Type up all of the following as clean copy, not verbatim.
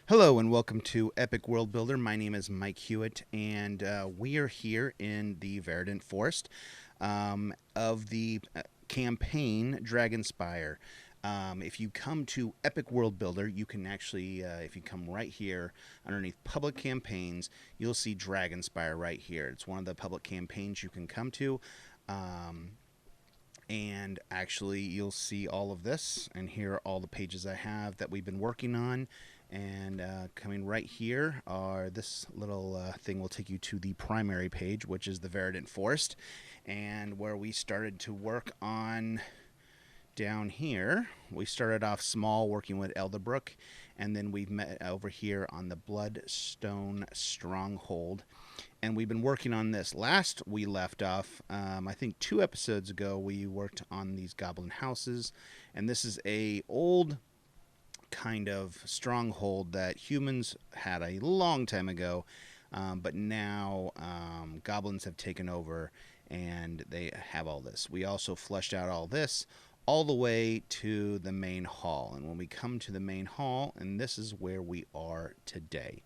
Hello and welcome to Epic World Builder. My name is Mike Hewitt, and we are here in the Verdant Forest of the campaign Dragonspire. If you come to Epic World Builder, you can actually, if you come right here underneath public campaigns, you'll see Dragonspire right here. It's one of the public campaigns you can come to. Um, and actually, you'll see all of this, and here are all the pages I have that we've been working on. And coming right here are this little thing will take you to the primary page, which is the Verdant Forest, and where we started to work on down here. We started off small, working with Elderbrook, and then we've met over here on the Bloodstone Stronghold, and we've been working on this. Last we left off, I think 2 episodes ago, we worked on these goblin houses, and this is a old kind of stronghold that humans had a long time ago, but now goblins have taken over and they have all this. We also fleshed out all this all the way to the main hall, and when we come to the main hall, and this is where we are today.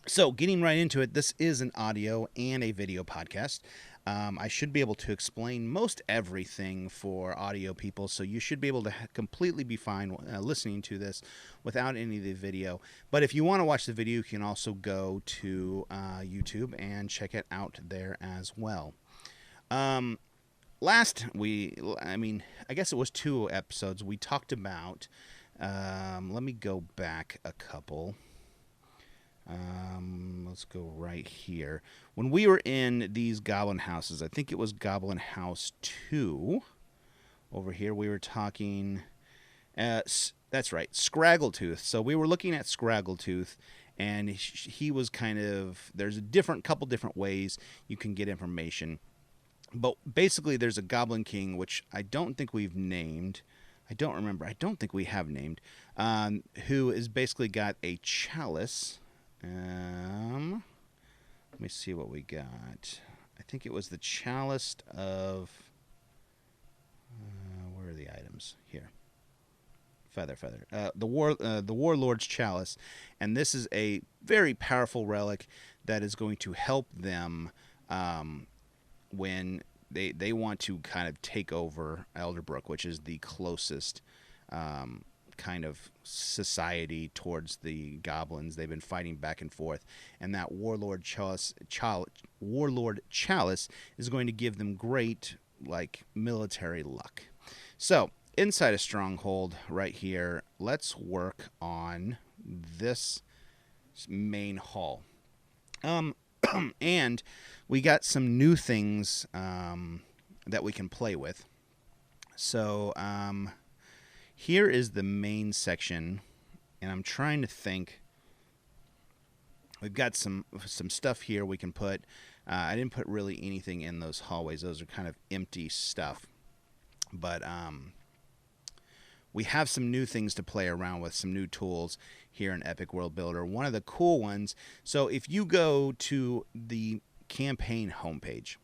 So, getting right into it, this is an audio and a video podcast. I should be able to explain most everything for audio people, so you should be able to completely be fine listening to this without any of the video. But if you want to watch the video, you can also go to YouTube and check it out there as well. I guess it was 2 episodes, we talked about, let me go back a couple. Let's go right here. When we were in these goblin houses, I think it was Goblin House 2. Over here we were talking, that's right, Scraggletooth. So we were looking at Scraggletooth, and he was kind of, there's a couple different ways you can get information. But basically there's a Goblin King, which I don't think we've named. I don't remember. I don't think we have named. Who has basically got a chalice. Let me see what we got. I think it was the chalice of. Where are the items here? Feather. The warlord's chalice, and this is a very powerful relic that is going to help them when they want to kind of take over Elderbrook, which is the closest kind of society towards the goblins. They've been fighting back and forth, and that warlord chalice is going to give them great military luck. So inside a stronghold right here, let's work on this main hall. And we got some new things that we can play with. So here is the main section, and I'm trying to think. We've got some stuff here we can put. I didn't put really anything in those hallways. Those are kind of empty stuff. But we have some new things to play around with, some new tools here in Epic World Builder. One of the cool ones, so if you go to the campaign homepage,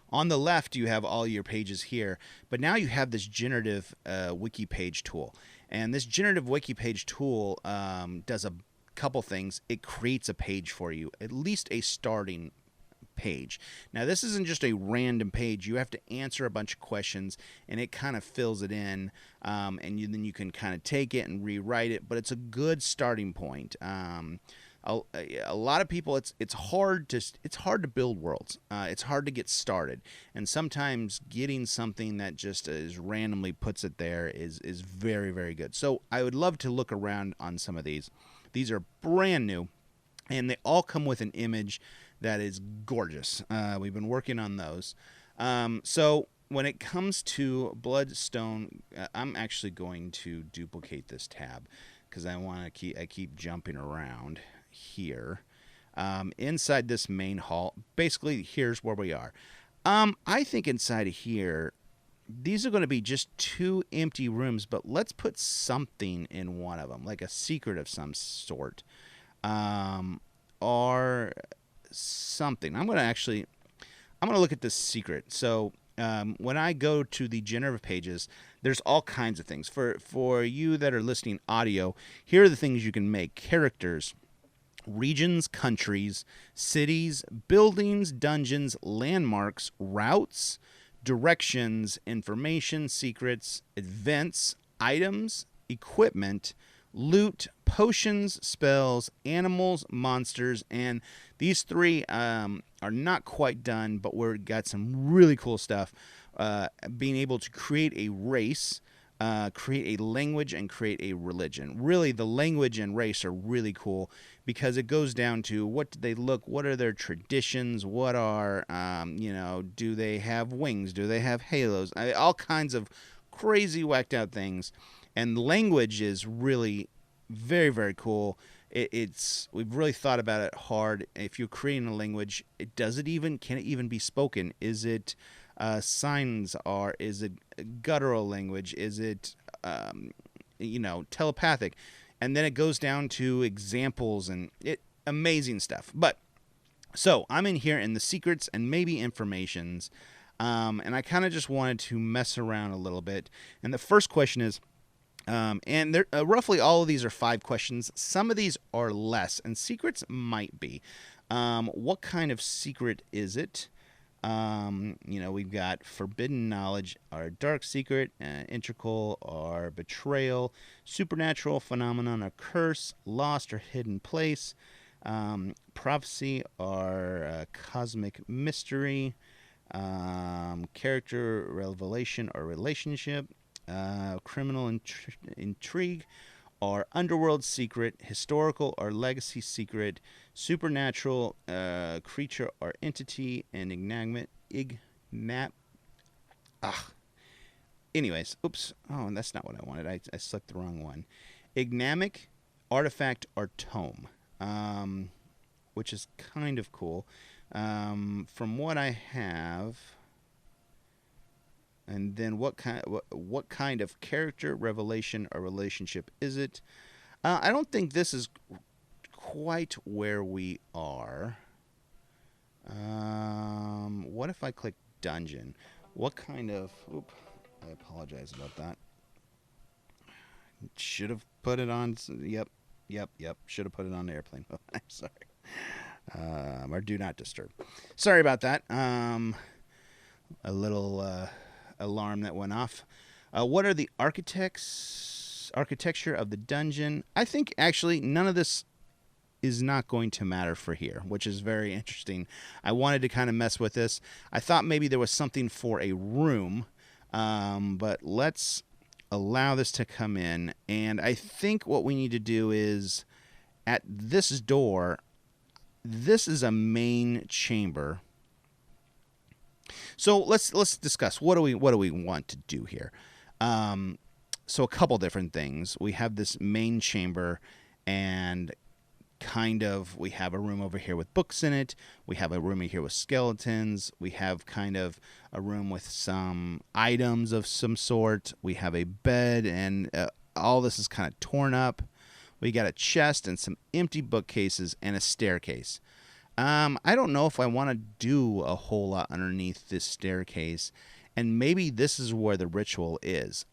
on the left, you have all your pages here, but now you have this generative wiki page tool. And this generative wiki page tool does a couple things. It creates a page for you, at least a starting page. Now, this isn't just a random page. You have to answer a bunch of questions, and it kind of fills it in, and then you can kind of take it and rewrite it, but it's a good starting point. A lot of people, it's hard to build worlds. It's hard to get started, and sometimes getting something that just is randomly puts it there is very, very good. So I would love to look around on some of these. These are brand new, and they all come with an image that is gorgeous. We've been working on those. So when it comes to Bloodstone, I'm actually going to duplicate this tab because I keep jumping around here. Inside this main hall, basically here's where we are. I think inside of here, these are going to be just 2 empty rooms, but let's put something in one of them, like a secret of some sort, or something. I'm going to look at this secret. So when I go to the generative pages, there's all kinds of things. For you that are listening audio, here are the things you can make: characters, regions, countries, cities, buildings, dungeons, landmarks, routes, directions, information, secrets, events, items, equipment, loot, potions, spells, animals, monsters, and these three are not quite done, but we've got some really cool stuff. Being able to create a race, create a language, and create a religion. Really, the language and race are really cool because it goes down to what do they look, what are their traditions, what are, do they have wings, do they have halos, all kinds of crazy whacked out things. And language is really very, very cool. We've really thought about it hard. If you're creating a language, can it even be spoken? Is it signs? Is it guttural language? Is it telepathic? And then it goes down to examples and amazing stuff. But so I'm in here in the secrets and maybe informations, and I kind of just wanted to mess around a little bit. And the first question is, and roughly all of these are 5 questions. Some of these are less, and secrets might be. What kind of secret is it? We've got forbidden knowledge, our dark secret, integral, our betrayal, supernatural phenomenon, a curse, lost or hidden place, prophecy, our cosmic mystery, character revelation or relationship, criminal intrigue, or underworld secret, historical or legacy secret, supernatural creature or entity, and Anyways, oops. Oh, that's not what I wanted. I selected the wrong one. Enigmatic, artifact, or tome, which is kind of cool. From what I have. And then what kind of character, revelation, or relationship is it? I don't think this is quite where we are. What if I click dungeon? What kind of... I apologize about that. Should have put it on... Yep. Should have put it on the airplane. I'm sorry. Or do not disturb. Sorry about that. A little... alarm that went off. What are the architecture of the dungeon? I think actually none of this is not going to matter for here, which is very interesting. I wanted to kind of mess with this. I thought maybe there was something for a room, but let's allow this to come in. And I think what we need to do is at this door, this is a main chamber. So let's discuss what do we want to do here. So a couple different things. We have this main chamber, and we have a room over here with books in it. We have a room here with skeletons. We have kind of a room with some items of some sort. We have a bed, and all this is kind of torn up. We got a chest and some empty bookcases and a staircase. I don't know if I want to do a whole lot underneath this staircase, and maybe this is where the ritual is.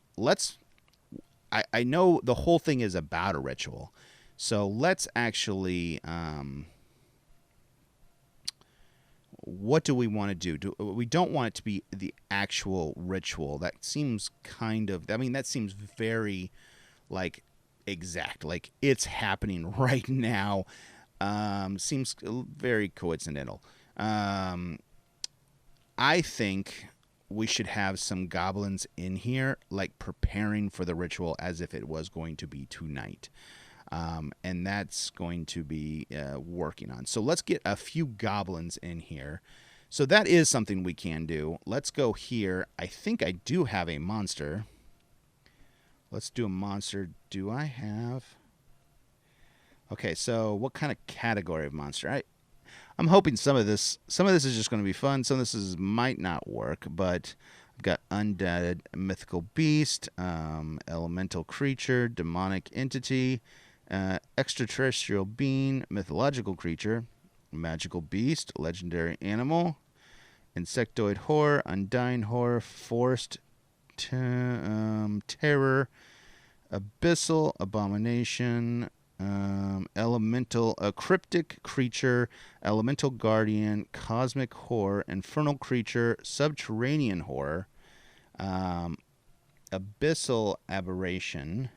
I know the whole thing is about a ritual, so let's actually, what do we want to do? We don't want it to be the actual ritual. That seems that seems very, exact, like it's happening right now. Seems very coincidental. I think we should have some goblins in here, preparing for the ritual as if it was going to be tonight. And that's going to be working on. So let's get a few goblins in here. So that is something we can do. Let's go here. I think I do have a monster. Let's do a monster. Do I have... Okay, so what kind of category of monster? I'm hoping some of this is just going to be fun. Some of this might not work, but I've got undead, mythical beast, elemental creature, demonic entity, extraterrestrial being, mythological creature, magical beast, legendary animal, insectoid horror, undying horror, forest terror, abyssal abomination, elemental, a cryptic creature, elemental guardian, cosmic horror, infernal creature, subterranean horror, um, abyssal aberration,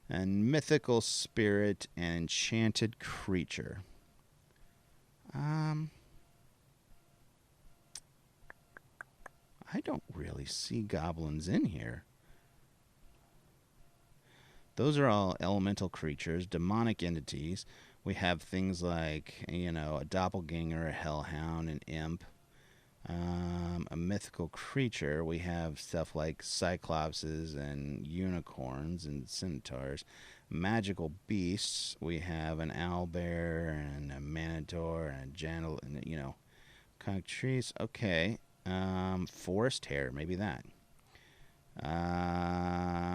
and mythical spirit and enchanted creature. I don't really see goblins in here. Those are all elemental creatures, demonic entities. We have things like, a doppelganger, a hellhound, an imp, a mythical creature. We have stuff like cyclopses and unicorns and centaurs. Magical beasts. We have an owlbear and a minotaur and a jantal, and cockatrice. Okay. Forest hare, maybe that.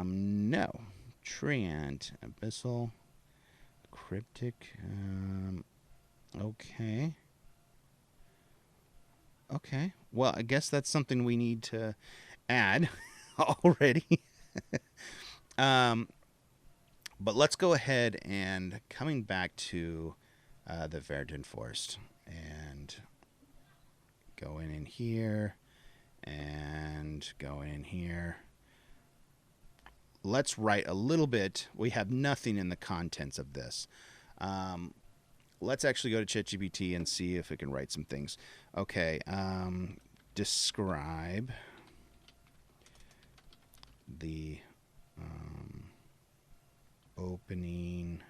No. Treant, abyssal, cryptic. Okay. Okay. Well, I guess that's something we need to add already. um, but let's go ahead and coming back to the Verdant Forest and going in here and going in here. Let's write a little bit. We have nothing in the contents of this. Let's actually go to ChatGPT and see if it can write some things. Okay. Describe the opening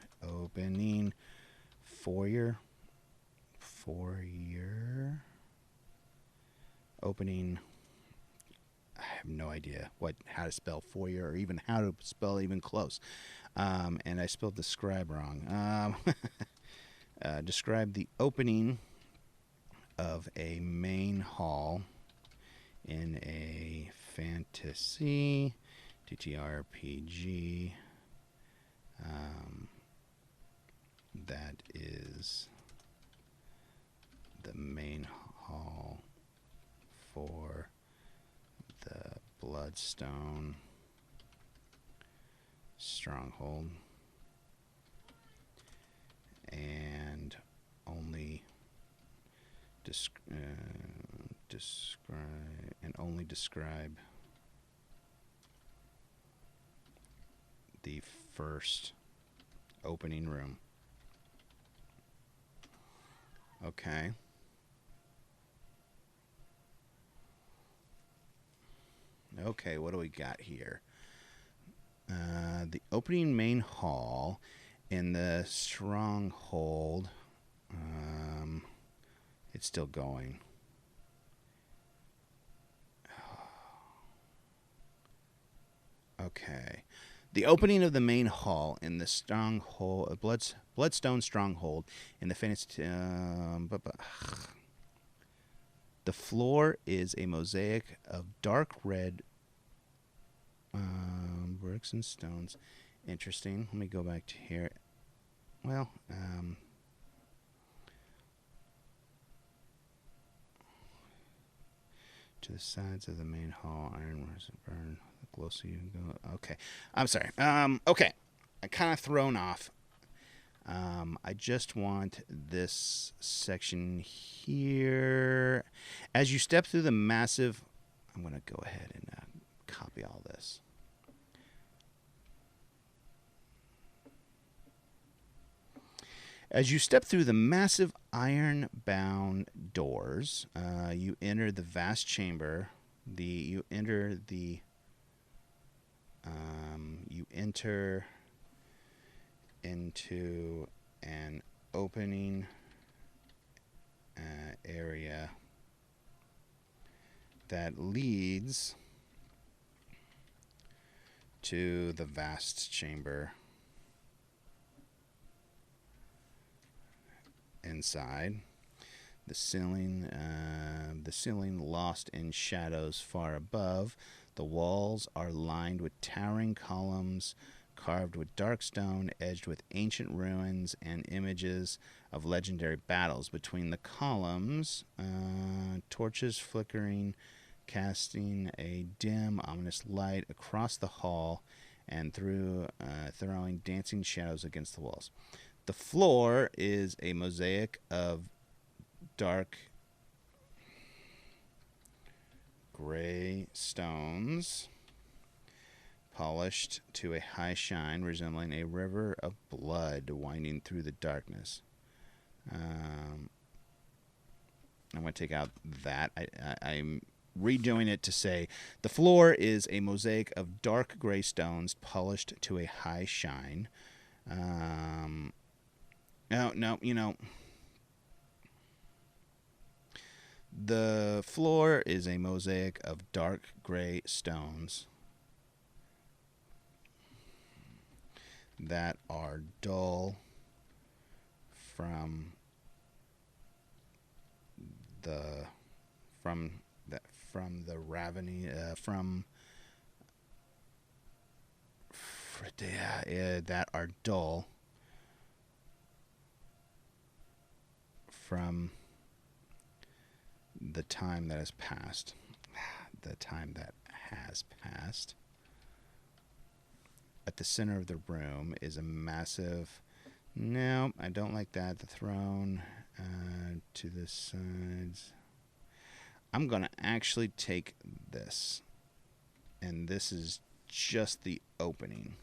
foyer opening. I have no idea how to spell foyer or even how to spell even close. And I spelled describe wrong. Describe the opening of a main hall in a fantasy TTRPG that is the main hall for the Bloodstone Stronghold, and only describe the first opening room. Okay. Okay, what do we got here? The opening main hall in the stronghold. It's still going. Okay. The opening of the main hall in the stronghold, Bloodstone Stronghold in the fantasy. The floor is a mosaic of dark red bricks and stones. Interesting. Let me go back to here. Well, to the sides of the main hall, iron was burned. The closer you go. Okay. I'm sorry. Okay. I'm kind of thrown off. I just want this section here. As you step through the massive... I'm going to go ahead and copy all this. As you step through the massive iron-bound doors, you enter the vast chamber. You enter into an opening area that leads to the vast chamber. Inside, the ceiling lost in shadows far above. The walls are lined with towering columns, carved with dark stone, edged with ancient ruins and images of legendary battles. Between the columns, torches flickering, casting a dim, ominous light across the hall and throwing dancing shadows against the walls. The floor is a mosaic of dark gray stones, polished to a high shine, resembling a river of blood winding through the darkness. I'm going to take out that. I'm redoing it to say the floor is a mosaic of dark gray stones polished to a high shine. No, the floor is a mosaic of dark gray stones that are dull from the that are dull from the time that has passed. The time that has passed. At the center of the room is a massive... No, I don't like that. The throne to the sides. I'm going to actually take this. And this is just the opening.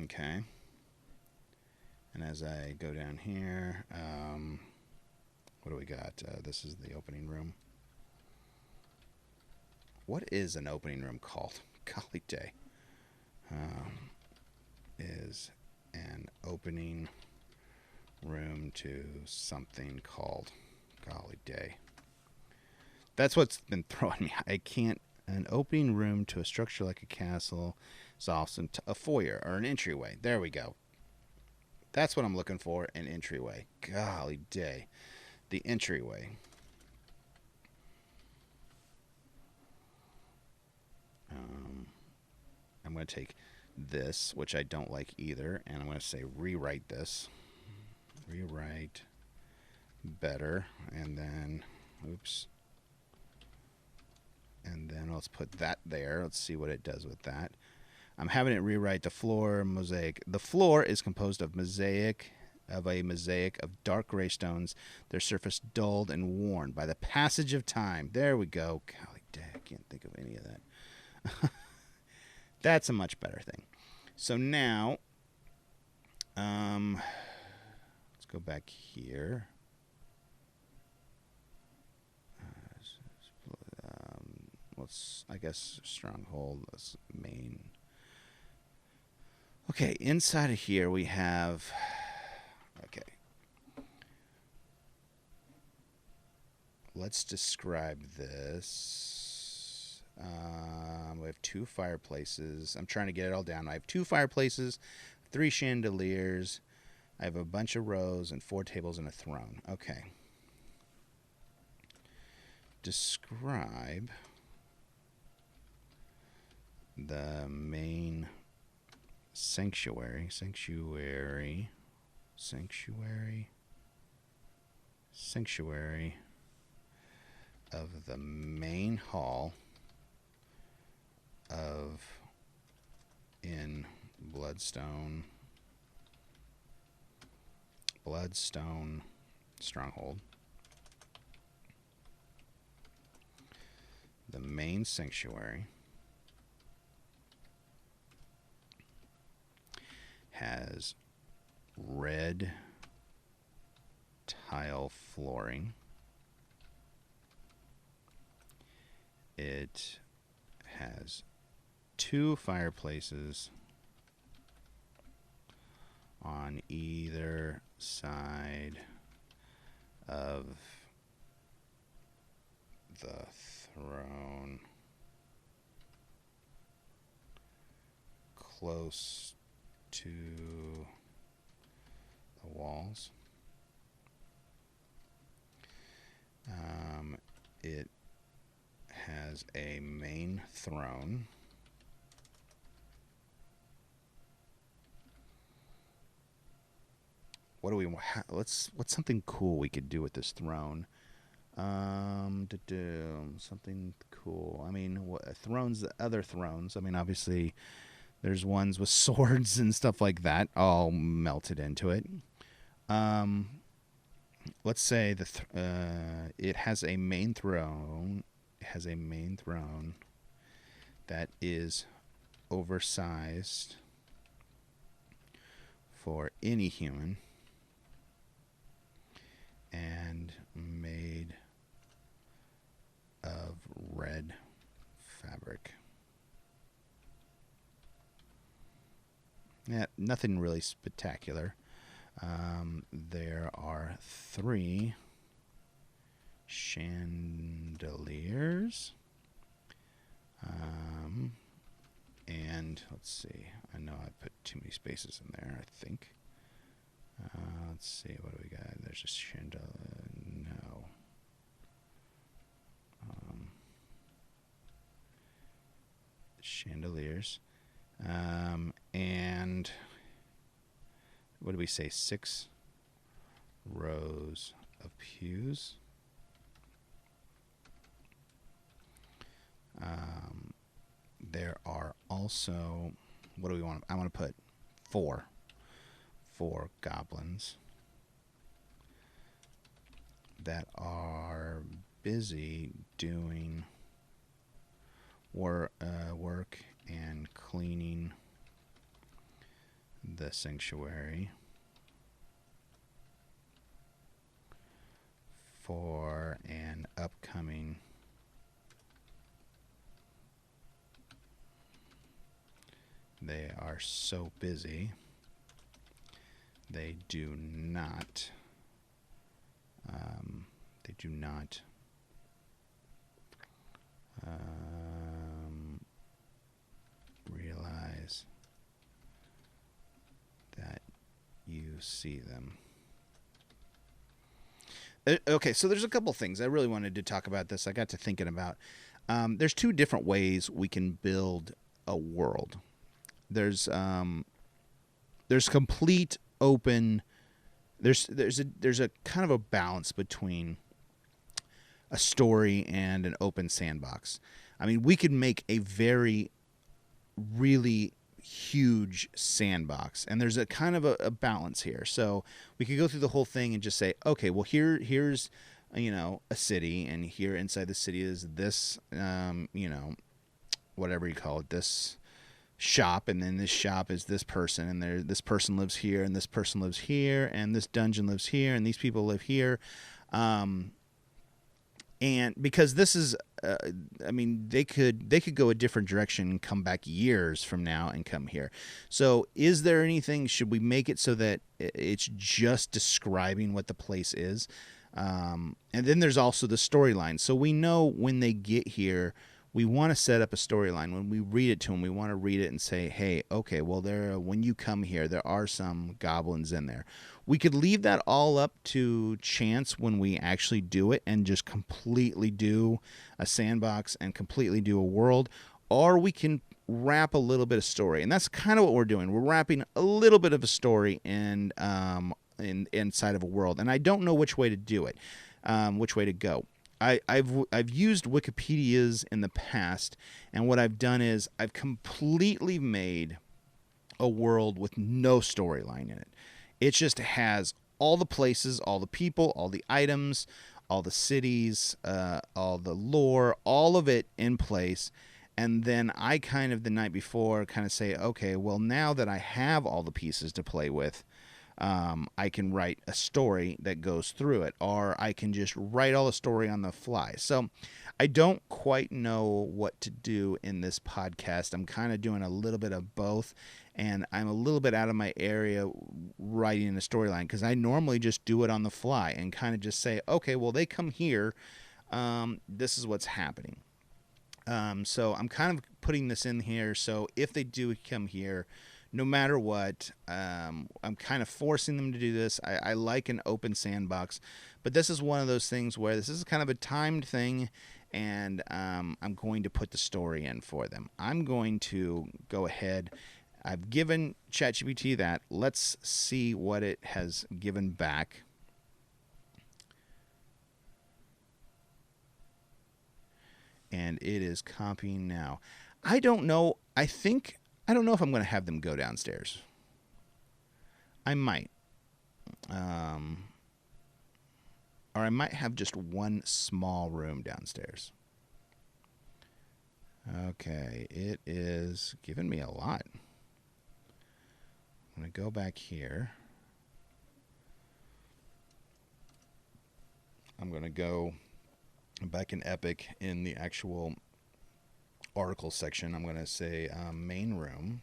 Okay. And as I go down here, what do we got? This is the opening room. What is an opening room called? Golly day. Is an opening room to something called... Golly day. That's what's been throwing me. I can't... An opening room to a structure like a castle is often a foyer or an entryway. There we go. That's what I'm looking for, an entryway. Golly day. The entryway. I'm going to take this, which I don't like either, and I'm going to say rewrite this. Rewrite better, and then, oops. And then let's put that there. Let's see what it does with that. I'm having it rewrite the floor mosaic. The floor is composed of a mosaic of dark gray stones, their surface dulled and worn by the passage of time. There we go. Golly dang, I can't think of any of that. That's a much better thing. So now, let's go back here. I guess, stronghold, that's main. Okay, inside of here we have, okay. Let's describe this. We have 2 fireplaces. I'm trying to get it all down. I have 2 fireplaces, 3 chandeliers. I have a bunch of rows and 4 tables and a throne. Okay. Describe the main sanctuary of the main hall in Bloodstone Stronghold. The main sanctuary has red tile flooring. It has 2 fireplaces on either side of the throne, close to the walls. It has a main throne what do we? What's something cool we could do with this throne? Something cool. I mean, thrones, other thrones. I mean, obviously, there's ones with swords and stuff like that, all melted into it. Um, let's say it has a main throne. It has a main throne that is oversized for any human and made of red fabric. Yeah, nothing really spectacular. There are 3 chandeliers. And let's see. I know I put too many spaces in there, I think. Let's see. What do we got? There's a chandelier. No. Chandeliers. And what do we say? 6 rows of pews. There are also, what do we want? I want to put 4 goblins that are busy doing work and cleaning the sanctuary for an upcoming they are so busy they do not realize that you see them. Okay, so there's a couple things I really wanted to talk about this. I got to thinking about there's 2 different ways we can build a world. There's complete open. There's a kind of a balance between a story and an open sandbox. I mean, we could make a very really huge sandbox, and there's a kind of a balance here. So we could go through the whole thing and just say, okay, well here's a city, and here inside the city is this whatever you call it, this shop, and then this shop is this person, and this person lives here, and this person lives here, and this dungeon lives here, and these people live here. And because this is, I mean, they could go a different direction and come back years from now and come here. So is there anything, should we make it so that it's just describing what the place is? And then there's also the storyline. So we know when they get here, we want to set up a storyline. When we read it to them, we want to read it and say, hey, okay, well, when you come here, there are some goblins in there. We could leave that all up to chance when we actually do it and just completely do a sandbox and completely do a world, or we can wrap a little bit of story. And that's kind of what we're doing. We're wrapping a little bit of a story inside of a world. And I don't know which way to do it, which way to go. I've used Wikipedia's in the past, and what I've done is I've completely made a world with no storyline in it. It just has all the places, all the people, all the items, all the cities, all the lore, all of it in place. And then I kind of the night before kind of say, okay, well, now that I have all the pieces to play with, I can write a story that goes through it, or I can just write all the story on the fly. So I don't quite know what to do in this podcast. I'm kind of doing a little bit of both, and I'm a little bit out of my area writing a storyline, because I normally just do it on the fly and kind of just say, okay, well, they come here. This is what's happening. So I'm kind of putting this in here. So if they do come here, no matter what, I'm kind of forcing them to do this. I like an open sandbox, but this is one of those things where this is kind of a timed thing, and I'm going to put the story in for them. I'm going to go ahead. I've given ChatGPT that. Let's see what it has given back. And it is copying now. I don't know. I don't know if I'm going to have them go downstairs. I might. Or I might have just one small room downstairs. Okay, it is giving me a lot. I'm going to go back here. I'm going to go back in Epic in the actual article section. I'm going to say main room.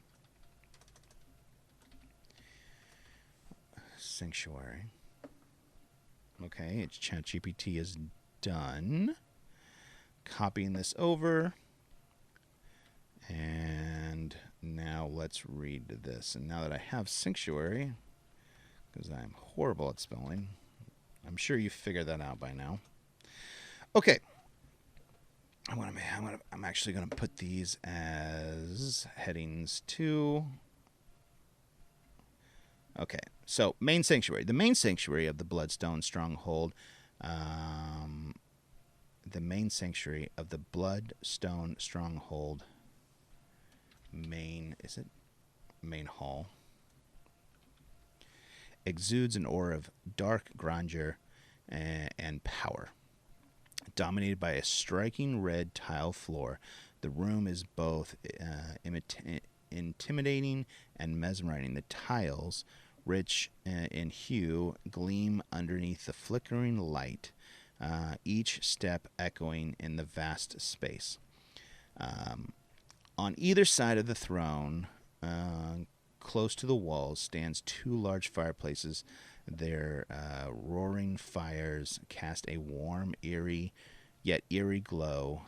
Sanctuary. Okay, it's ChatGPT is done. Copying this over. And now let's read this. And now that I have sanctuary, because I'm horrible at spelling, I'm sure you figured that out by now. Okay. I'm actually going to put these as headings too. Okay, so main sanctuary. The main sanctuary of the Bloodstone Stronghold. The main sanctuary of the Bloodstone Stronghold. Main hall. Exudes an aura of dark grandeur and power. Dominated by a striking red tile floor, the room is both intimidating and mesmerizing. The tiles, rich in hue, gleam underneath the flickering light, each step echoing in the vast space. On either side of the throne, close to the walls, stands two large fireplaces. Their roaring fires cast a warm, yet eerie glow,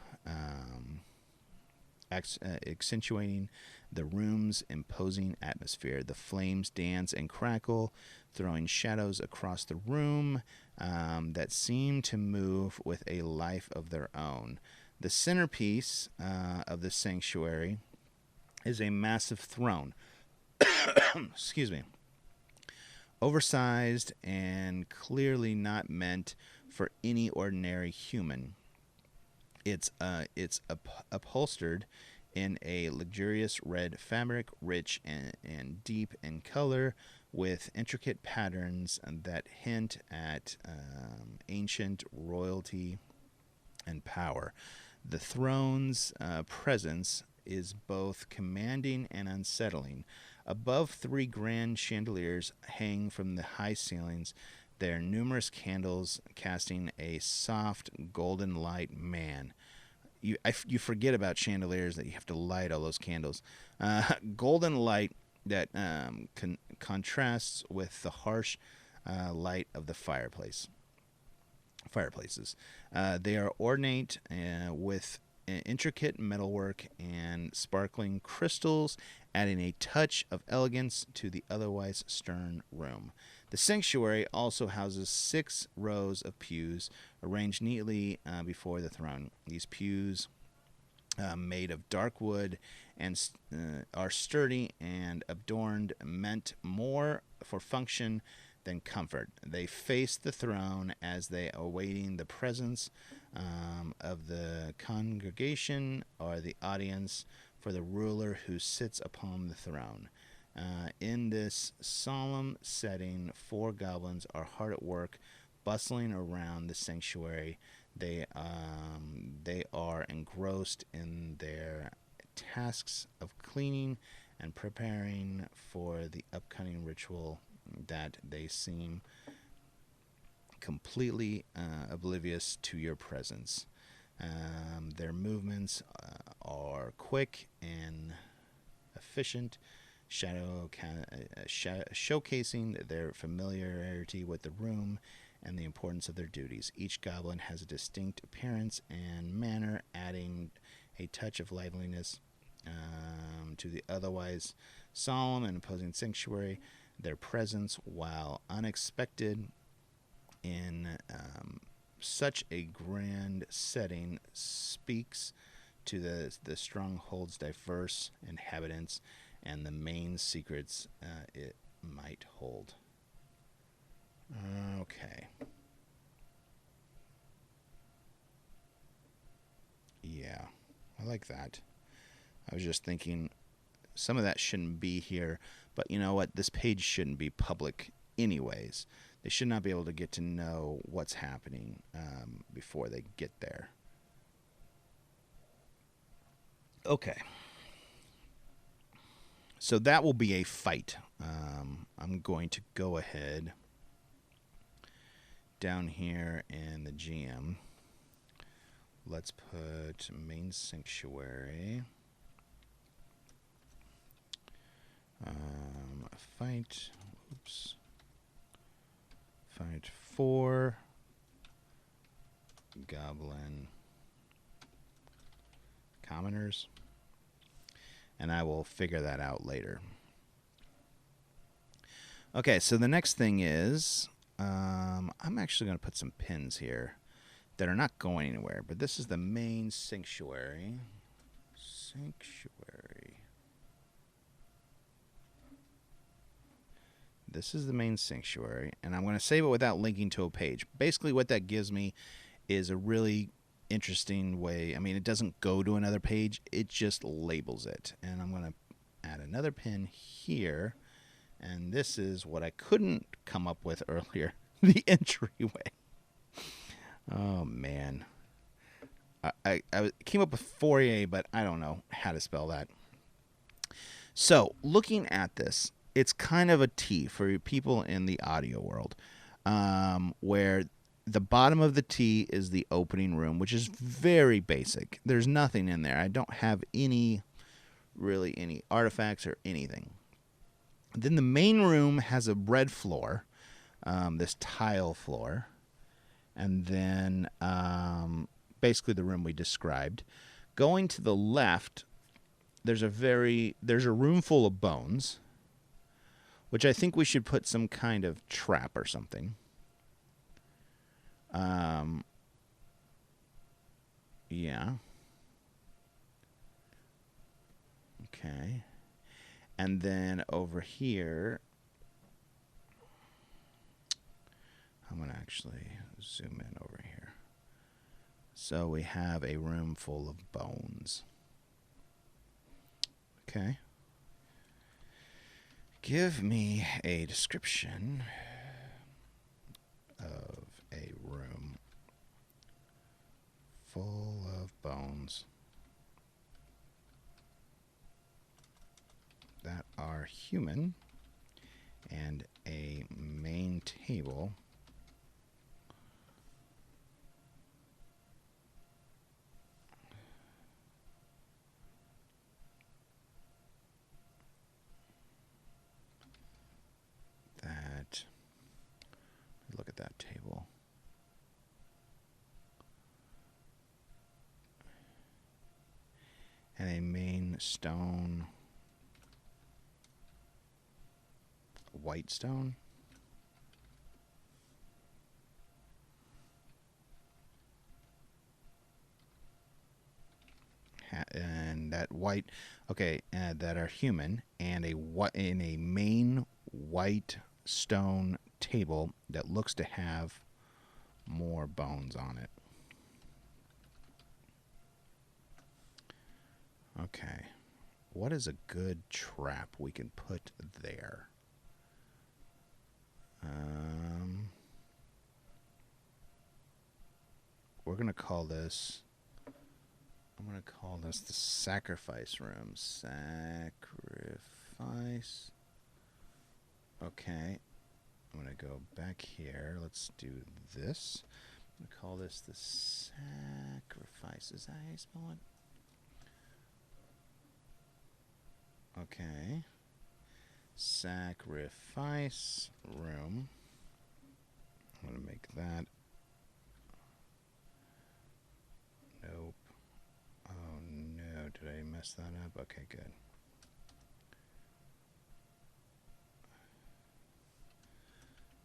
accentuating the room's imposing atmosphere. The flames dance and crackle, throwing shadows across the room that seem to move with a life of their own. The centerpiece of the sanctuary is a massive throne. Excuse me. Oversized and clearly not meant for any ordinary human. It's upholstered in a luxurious red fabric, rich and deep in color, with intricate patterns that hint at ancient royalty and power. The throne's presence is both commanding and unsettling. Above, three grand chandeliers hang from the high ceilings, their numerous candles casting a soft golden light. Man, you forget about chandeliers, that you have to light all those candles. Golden light that contrasts with the harsh light of the fireplaces. They are ornate with intricate metalwork and sparkling crystals, adding a touch of elegance to the otherwise stern room. The sanctuary also houses 6 rows of pews arranged neatly before the throne. These pews, made of dark wood, and are sturdy and adorned, meant more for function than comfort. They face the throne as they awaiting the presence of the congregation or the audience for the ruler who sits upon the throne. In this solemn setting, 4 goblins are hard at work, bustling around the sanctuary. They are engrossed in their tasks of cleaning and preparing for the upcoming ritual, that they seem completely oblivious to your presence. Their movements are quick and efficient, showcasing their familiarity with the room and the importance of their duties. Each goblin has a distinct appearance and manner, adding a touch of liveliness to the otherwise solemn and imposing sanctuary. Their presence, while unexpected in such a grand setting, speaks to the stronghold's diverse inhabitants and the main secrets it might hold. Okay. Yeah, I like that. I was just thinking some of that shouldn't be here, but you know what? This page shouldn't be public anyways. They should not be able to get to know what's happening before they get there. Okay. So that will be a fight. I'm going to go ahead down here in the GM. Let's put main sanctuary. Fight. Oops. Fight 4. Goblin. Commoners. And I will figure that out later. Okay, so the next thing is I'm actually going to put some pins here that are not going anywhere, but this is the main sanctuary. This is the main sanctuary, and I'm going to save it without linking to a page. Basically, what that gives me is a really interesting way. I mean, it doesn't go to another page, it just labels it. And I'm going to add another pin here, and this is what I couldn't come up with earlier, the entryway. Oh, man. I came up with 4A, but I don't know how to spell that. So, looking at this, it's kind of a T for people in the audio world, where the bottom of the T is the opening room, which is very basic. There's nothing in there. I don't have any artifacts or anything. Then the main room has a red floor, this tile floor, and then basically the room we described. Going to the left, there's a room full of bones, which I think we should put some kind of trap or something. Yeah. Okay. And then over here, I'm going to actually zoom in over here. So we have a room full of bones. Okay. Give me a description of a room full of bones that are human and a main table that, look at that table. And a main stone, white stone. And that white, okay, that are human, and in a main white stone table that looks to have more bones on it. Okay, what is a good trap we can put there? We're gonna call this. I'm gonna call this the sacrifice room. Sacrifice. Okay. I'm gonna go back here. Let's do this. I'm gonna call this the sacrifice. Is that how you spell it? Okay. Sacrifice room. I'm gonna make that. Nope. Oh no, did I mess that up? Okay, good.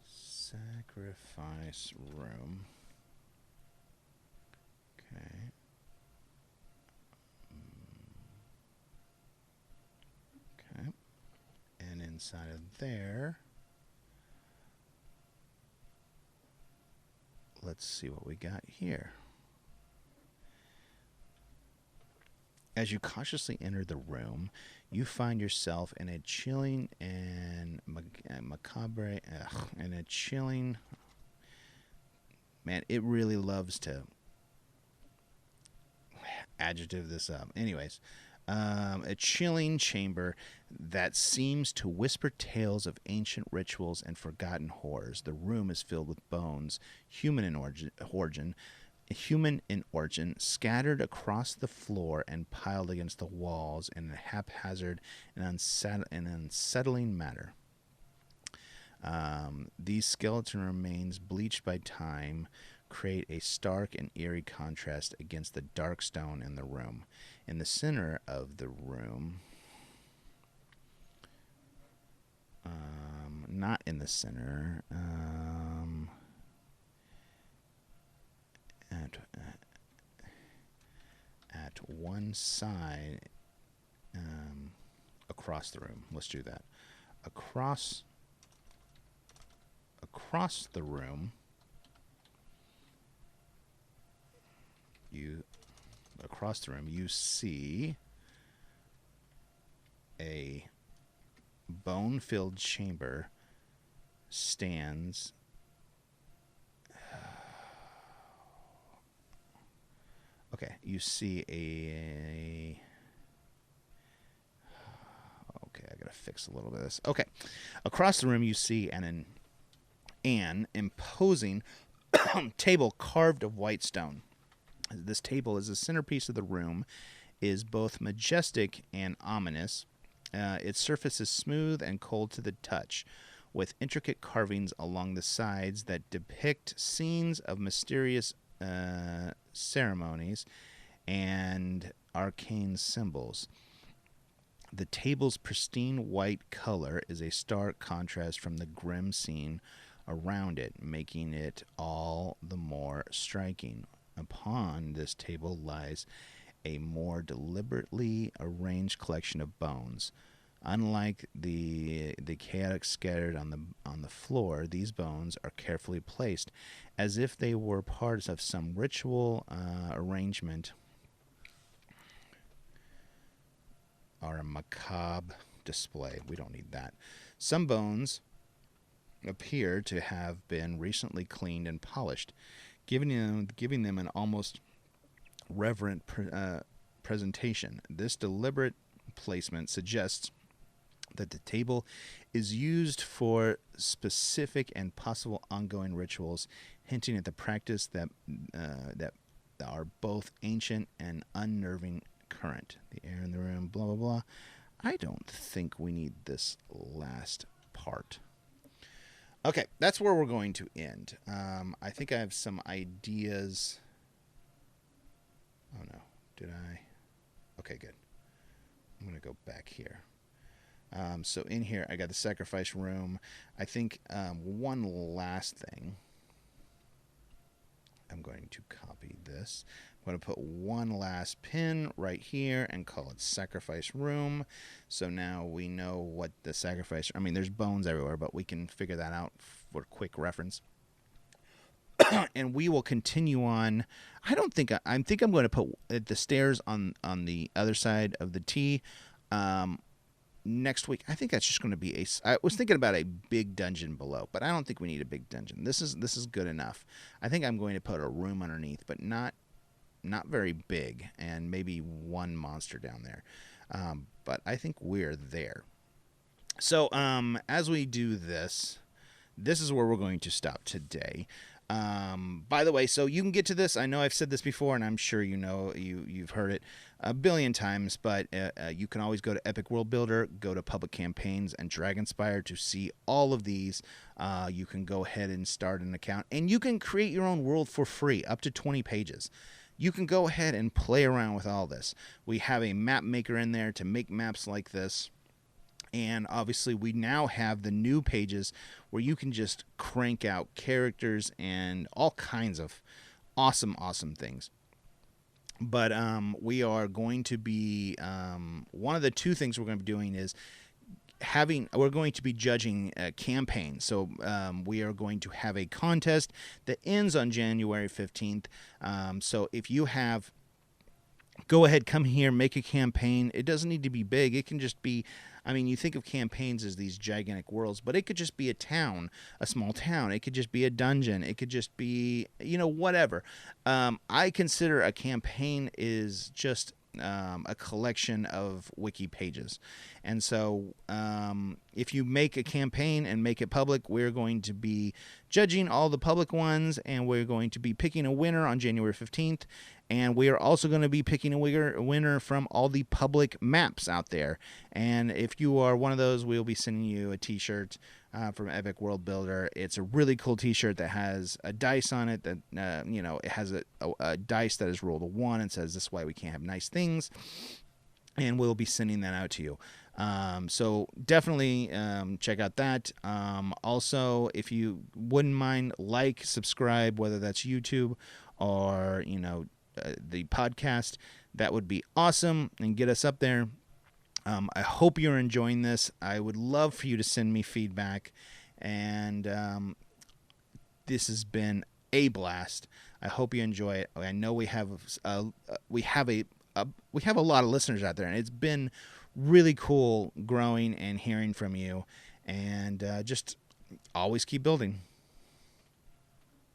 Sacrifice room. Okay. Okay. inside of there. Let's see what we got here. As you cautiously enter the room, you find yourself in a chilling and macabre, in a chilling. Man, it really loves to adjective this up. Anyways, a chilling chamber that seems to whisper tales of ancient rituals and forgotten horrors. The room is filled with bones, human in origin, scattered across the floor and piled against the walls in a haphazard and unsettling manner. These skeleton remains, bleached by time, create a stark and eerie contrast against the dark stone in the room. In the center of the room, not in the center, at one side, across the room. Let's do that. Across the room, you see a bone-filled chamber stands. Okay, you see a. Okay, I gotta fix a little bit of this. Okay, across the room you see an imposing table carved of white stone. This table is the centerpiece of the room, is both majestic and ominous. Its surface is smooth and cold to the touch, with intricate carvings along the sides that depict scenes of mysterious ceremonies and arcane symbols. The table's pristine white color is a stark contrast from the grim scene around it, making it all the more striking. Upon this table lies a more deliberately arranged collection of bones. Unlike the chaotic scattered on the floor, these bones are carefully placed, as if they were parts of some ritual arrangement or a macabre display. We don't need that. Some bones appear to have been recently cleaned and polished, giving them an almost reverent presentation. This deliberate placement suggests that the table is used for specific and possible ongoing rituals, hinting at the practice that are both ancient and unnerving current. The air in the room, blah blah blah. I don't think we need this last part. Okay, that's where we're going to end. I think I have some ideas. Oh no, did I? Okay, good. I'm going to go back here. So in here, I got the sacrifice room. I think one last thing. I'm going to copy this. I'm going to put one last pin right here and call it sacrifice room. So now we know what the sacrifice... I mean, there's bones everywhere, but we can figure that out for quick reference. And we will continue on. I think I'm going to put the stairs on the other side of the T. Next week, I think that's just going to be I was thinking about a big dungeon below, but I don't think we need a big dungeon. This is good enough. I think I'm going to put a room underneath, but not very big, and maybe one monster down there. But I think we're there. So as we do this is where we're going to stop today. By the way, so you can get to this. I know I've said this before, and I'm sure you've heard it a billion times, but you can always go to Epic World Builder, go to Public Campaigns and Dragonspire to see all of these. You can go ahead and start an account, and you can create your own world for free, up to 20 pages. You can go ahead and play around with all this. We have a map maker in there to make maps like this. And obviously we now have the new pages where you can just crank out characters and all kinds of awesome things. But we are going to be, one of the two things we're going to be doing is we're going to be judging a campaign. So we are going to have a contest that ends on January 15th. So if you have, go ahead, come here, make a campaign. It doesn't need to be big. It can just be, I mean, you think of campaigns as these gigantic worlds, but it could just be a town, a small town. It could just be a dungeon. It could just be, whatever. I consider a campaign is just a collection of wiki pages. And so if you make a campaign and make it public, we're going to be judging all the public ones, and we're going to be picking a winner on January 15th. And we are also going to be picking a winner from all the public maps out there. And if you are one of those, we'll be sending you a t-shirt from Epic World Builder. It's a really cool t-shirt that has a dice on it that, it has a dice that is rolled a 1 and says, "This is why we can't have nice things." And we'll be sending that out to you. So definitely check out that. Also, if you wouldn't mind, subscribe, whether that's YouTube or, the podcast, that would be awesome and get us up there. I hope you're enjoying this. I would love for you to send me feedback, and this has been a blast. I hope you enjoy it. I know we have a lot of listeners out there, and it's been really cool growing and hearing from you. And just always keep building.